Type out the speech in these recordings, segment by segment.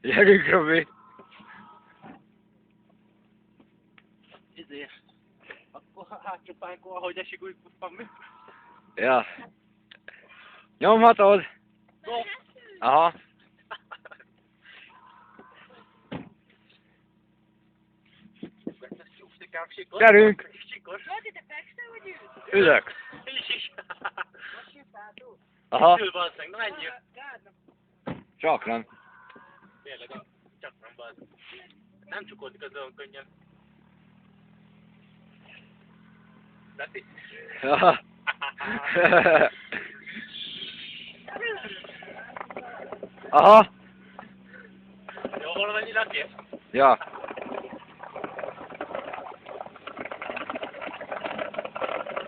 Gyerünk, Robi! Akkor hátsó pályánkon, ahogy esik, úgy futtam mi. Ja. Nyomhatod? No. Aha. Gyerünk! Sikos. Ülök. Is. Aha. Ül valószínűleg, na menjél. Csak nem. Tényleg, csak nem valószínűleg. Nem csukoltik az olyan könnyen. Leti? Aha. Aha. Jó, valamennyi Leti? Ja.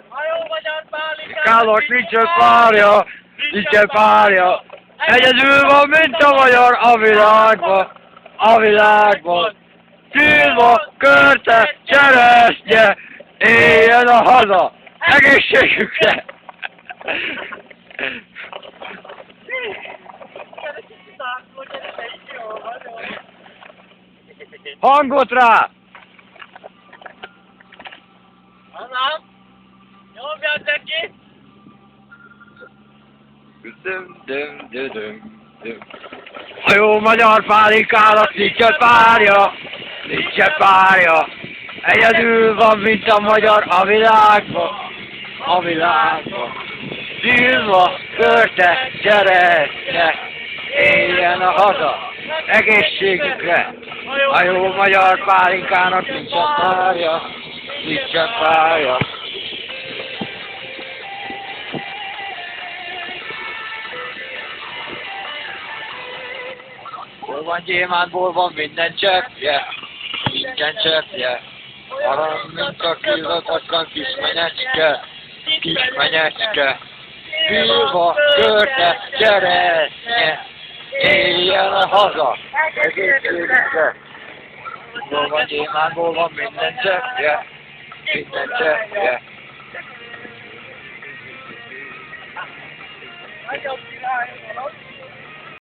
Hajó magyar pálinkát! Kálok nincsen párja, nincsen párja. Egyedül van, mint a magyar a világban, a világban. Szilva, körte, cseresznye, éljen a haza, egészségükre. Hangot rá! Anám! Nyomjad neki! Düm, düm, düm, düm, düm. A jó magyar pálinkának nincsen párja, nincsen párja. Egyedül van, mint a magyar a világban, a világban. Szilva, körte, cseresznye, éljen a haza, egészségükre. A jó magyar pálinkának nincsen párja, nincsen párja. Hol van gyémántból van minden cseppje, nincsen cseppje. Arany, mint a killatatlan kis menyecske, kis menyecske. Szilva, körte, cseresznye, éljen a haza, egészségükre. Hol van gyémántból van minden cseppje, minden cseppje. Nagyon király van!